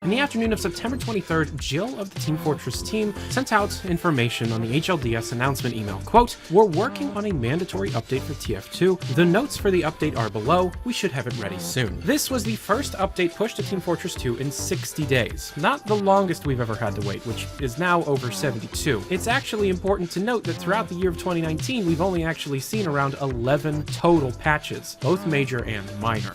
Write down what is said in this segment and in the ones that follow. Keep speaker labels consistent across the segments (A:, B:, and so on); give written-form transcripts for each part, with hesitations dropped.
A: In the afternoon of September 23rd, Jill of the Team Fortress team sent out information on the HLDS announcement email. Quote, "We're working on a mandatory update for TF2. The notes for the update are below. We should have it ready soon." This was the first update pushed to Team Fortress 2 in 60 days. Not the longest we've ever had to wait, which is now over 72. It's actually important to note that throughout the year of 2019, we've only actually seen around 11 total patches, both major and minor.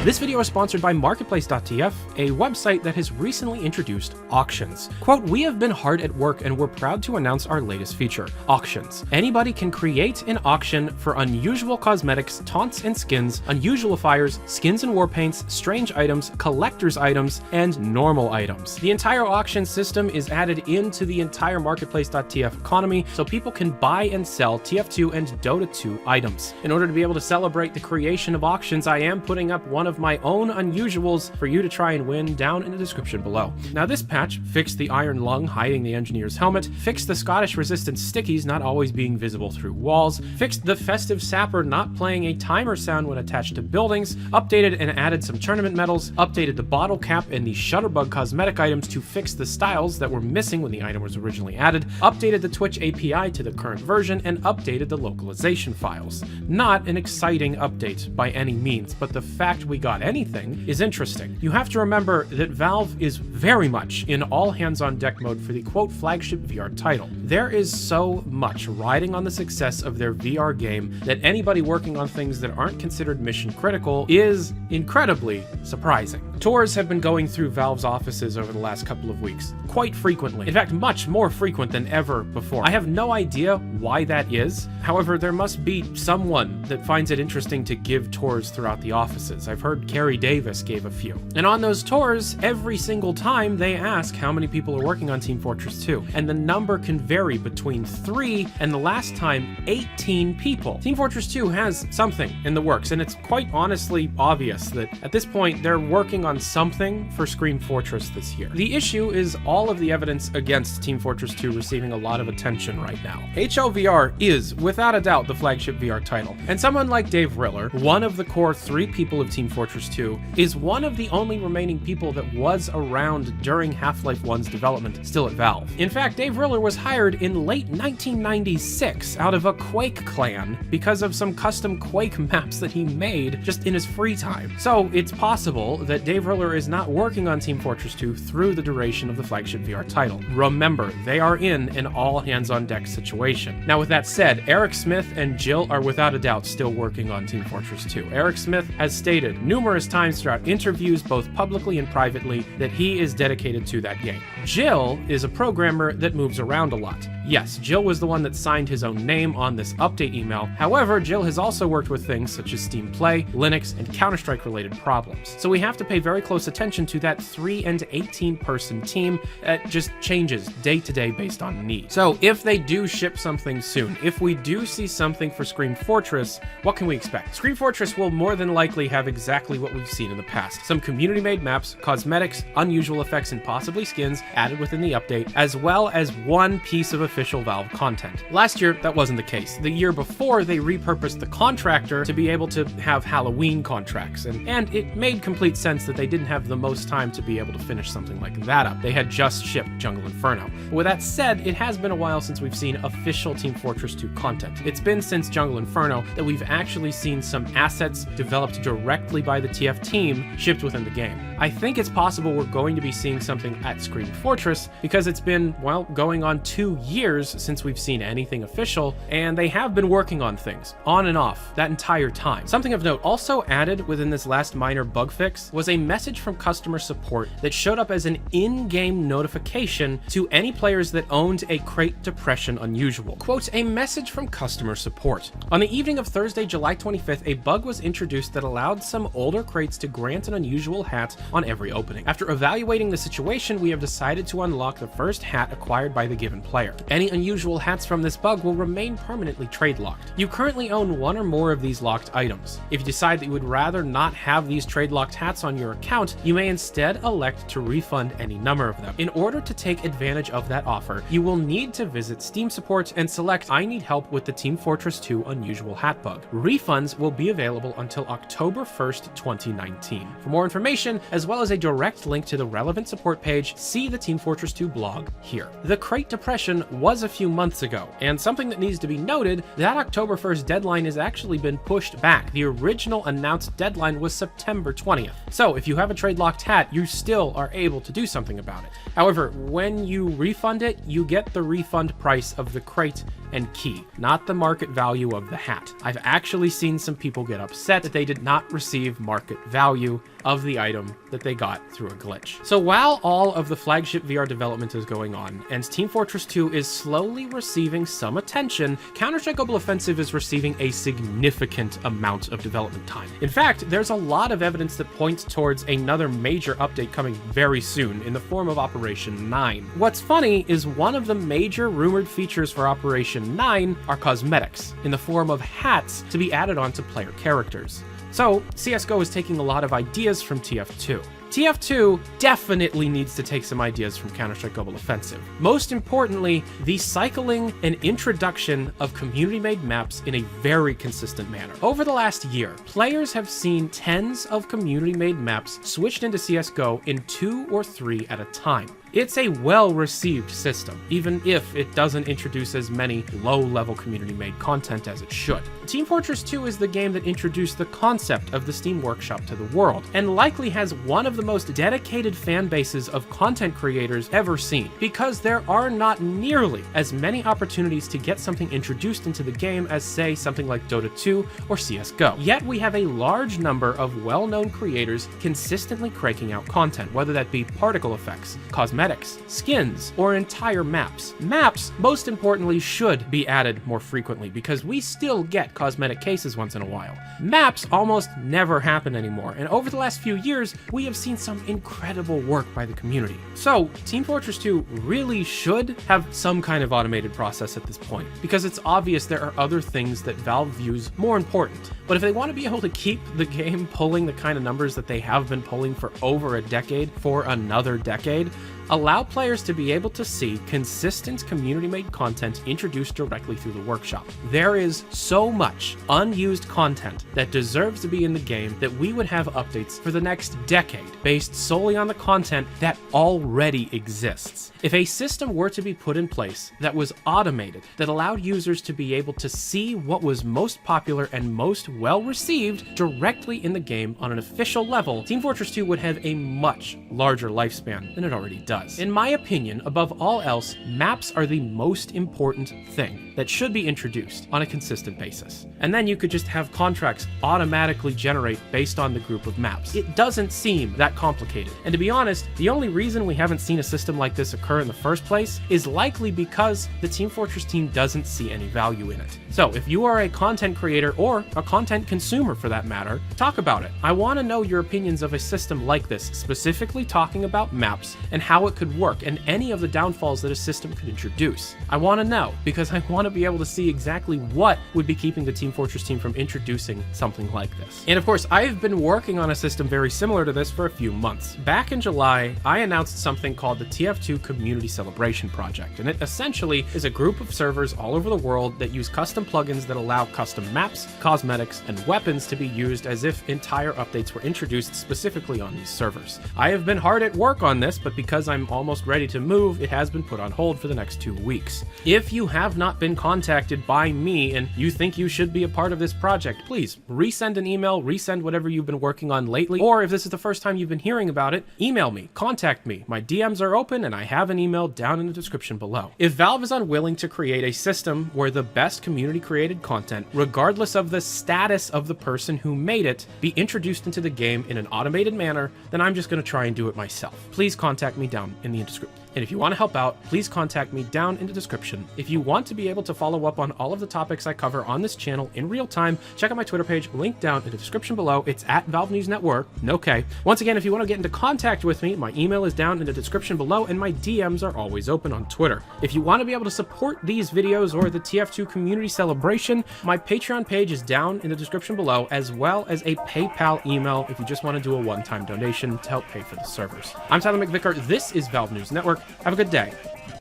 A: This video is sponsored by Marketplace.tf, a website that has recently introduced auctions. Quote, "We have been hard at work and we're proud to announce our latest feature, auctions. Anybody can create an auction for unusual cosmetics, taunts and skins, unusual fires, skins and war paints, strange items, collector's items, and normal items. The entire auction system is added into the entire Marketplace.tf economy, so people can buy and sell TF2 and Dota 2 items. In order to be able to celebrate the creation of auctions, I am putting up one of my own unusuals for you to try and win down in the description below. Now this patch fixed the iron lung hiding the engineer's helmet, fixed the Scottish resistance stickies not always being visible through walls, fixed the festive sapper not playing a timer sound when attached to buildings, updated and added some tournament medals, updated the bottle cap and the shutterbug cosmetic items to fix the styles that were missing when the item was originally added, updated the Twitch API to the current version, and updated the localization files. Not an exciting update by any means, but the fact we got anything is interesting. You have to remember that Valve is very much in all hands on deck mode for the quote flagship VR title. There is so much riding on the success of their VR game that anybody working on things that aren't considered mission critical is incredibly surprising. Tours have been going through Valve's offices over the last couple of weeks, quite frequently. In fact, much more frequent than ever before. I have no idea why that is. However, there must be someone that finds it interesting to give tours throughout the offices. I've heard Carrie Davis gave a few. And on those tours, every single time they ask how many people are working on Team Fortress 2. And the number can vary between 3 and the last time 18 people. Team Fortress 2 has something in the works, and it's quite honestly obvious that at this point they're working on something for Scream Fortress this year. The issue is all of the evidence against Team Fortress 2 receiving a lot of attention right now. HLVR is, without a doubt, the flagship VR title. And someone like Dave Riller, one of the core 3 people of Team Fortress 2, is one of the only remaining people that was around during Half-Life 1's development, still at Valve. In fact, Dave Riller was hired in late 1996 out of a Quake clan because of some custom Quake maps that he made just in his free time. So it's possible that Dave Riller is not working on Team Fortress 2 through the duration of the flagship VR title. Remember, they are in an all-hands-on-deck situation. Now with that said, Eric Smith and Jill are without a doubt still working on Team Fortress 2. Eric Smith has stated numerous times throughout interviews, both publicly and privately, that he is dedicated to that game. Jill is a programmer that moves around a lot. Yes, Jill was the one that signed his own name on this update email. However, Jill has also worked with things such as Steam Play, Linux, and Counter-Strike related problems. So we have to pay very close attention to that 3 and 18 person team that just changes day to day based on need. So if they do ship something soon, if we do see something for Scream Fortress, what can we expect? Scream Fortress will more than likely have exactly what we've seen in the past. Some community-made maps, cosmetics, unusual effects, and possibly skins added within the update, as well as one piece of official Valve content. Last year, that wasn't the case. The year before, they repurposed the Contractor to be able to have Halloween contracts, and it made complete sense that they didn't have the most time to be able to finish something like that up. They had just shipped Jungle Inferno. But with that said, it has been a while since we've seen official Team Fortress 2 content. It's been since Jungle Inferno that we've actually seen some assets developed directly by the TF team shipped within the game. I think it's possible we're going to be seeing something at Scream Fortress because it's been, well, going on 2 years since we've seen anything official, and they have been working on things on and off that entire time. Something of note also added within this last minor bug fix was a message from customer support that showed up as an in-game notification to any players that owned a Crate Depression Unusual. Quote, a message from customer support. On the evening of Thursday, July 25th, a bug was introduced that allowed some older crates to grant an unusual hat on every opening. After evaluating the situation, we have decided to unlock the first hat acquired by the given player. Any unusual hats from this bug will remain permanently trade locked. You currently own one or more of these locked items. If you decide that you would rather not have these trade locked hats on your account, you may instead elect to refund any number of them. In order to take advantage of that offer, you will need to visit Steam support and select I need help with the Team Fortress 2 unusual hat bug. Refunds will be available until October 1st, 2019. For more information, as well as a direct link to the relevant support page, see the Team Fortress 2 blog here. The Crate Depression was a few months ago, and something that needs to be noted, that October 1st deadline has actually been pushed back. The original announced deadline was September 20th. So if you have a trade locked hat, you still are able to do something about it. However, when you refund it, you get the refund price of the crate and key, not the market value of the hat. I've actually seen some people get upset that they did not receive market value of the item that they got through a glitch. So while all of the flagship VR development is going on, and Team Fortress 2 is slowly receiving some attention, Counter-Strike Global Offensive is receiving a significant amount of development time. In fact, there's a lot of evidence that points towards another major update coming very soon in the form of Operation 9. What's funny is one of the major rumored features for Operation 9 are cosmetics, in the form of hats to be added onto player characters. So, CSGO is taking a lot of ideas from TF2. TF2 definitely needs to take some ideas from Counter-Strike Global Offensive. Most importantly, the cycling and introduction of community-made maps in a very consistent manner. Over the last year, players have seen tens of community-made maps switched into CSGO in 2 or 3 at a time. It's a well-received system, even if it doesn't introduce as many low-level community-made content as it should. Team Fortress 2 is the game that introduced the concept of the Steam Workshop to the world, and likely has one of the most dedicated fan bases of content creators ever seen, because there are not nearly as many opportunities to get something introduced into the game as, say, something like Dota 2 or CSGO. Yet we have a large number of well-known creators consistently cranking out content, whether that be particle effects, cosmetics, skins, or entire maps. Maps, most importantly, should be added more frequently because we still get cosmetic cases once in a while. Maps almost never happen anymore, and over the last few years, we have seen some incredible work by the community. So, Team Fortress 2 really should have some kind of automated process at this point, because it's obvious there are other things that Valve views more important. But if they want to be able to keep the game pulling the kind of numbers that they have been pulling for over a decade for another decade, allow players to be able to see consistent community-made content introduced directly through the workshop. There is so much unused content that deserves to be in the game that we would have updates for the next decade based solely on the content that already exists. If a system were to be put in place that was automated, that allowed users to be able to see what was most popular and most well-received directly in the game on an official level, Team Fortress 2 would have a much larger lifespan than it already does. In my opinion, above all else, maps are the most important thing that should be introduced on a consistent basis. And then you could just have contracts automatically generate based on the group of maps. It doesn't seem that complicated. And to be honest, the only reason we haven't seen a system like this occur in the first place is likely because the Team Fortress team doesn't see any value in it. So if you are a content creator or a content consumer for that matter, talk about it. I want to know your opinions of a system like this, specifically talking about maps and how it could work and any of the downfalls that a system could introduce. I want to know because I want to be able to see exactly what would be keeping the Team Fortress team from introducing something like this. And of course, I've been working on a system very similar to this for a few months. Back in July, I announced something called the TF2 Community Celebration Project, and it essentially is a group of servers all over the world that use custom plugins that allow custom maps, cosmetics, and weapons to be used as if entire updates were introduced specifically on these servers. I have been hard at work on this, but because I'm almost ready to move, it has been put on hold for the next 2 weeks. If you have not been contacted by me and you think you should be a part of this project, please resend an email, resend whatever you've been working on lately, or if this is the first time you've been hearing about it, email me, contact me. My DMs are open and I have an email down in the description below. If Valve is unwilling to create a system where the best community created content, regardless of the status of the person who made it, be introduced into the game in an automated manner, then I'm just going to try and do it myself. Please contact me down in the description. And if you want to help out, please contact me down in the description. If you want to be able to follow up on all of the topics I cover on this channel in real time, check out my Twitter page, linked down in the description below. It's at Valve News Network, no K. Once again, if you want to get into contact with me, my email is down in the description below, and my DMs are always open on Twitter. If you want to be able to support these videos or the TF2 community celebration, my Patreon page is down in the description below, as well as a PayPal email if you just want to do a one-time donation to help pay for the servers. I'm Tyler McVicker. This is Valve News Network. Have a good day.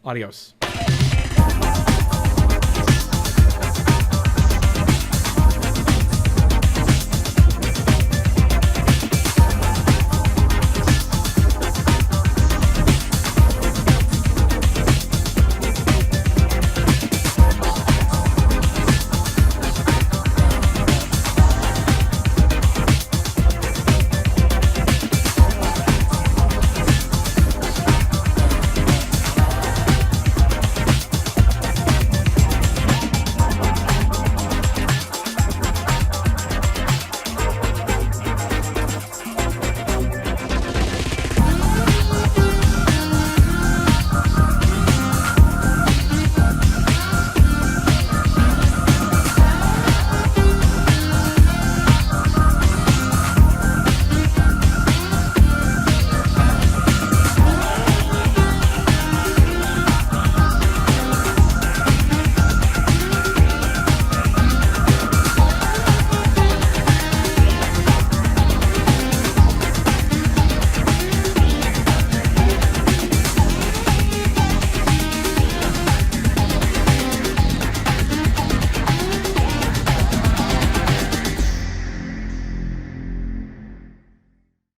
A: Adios.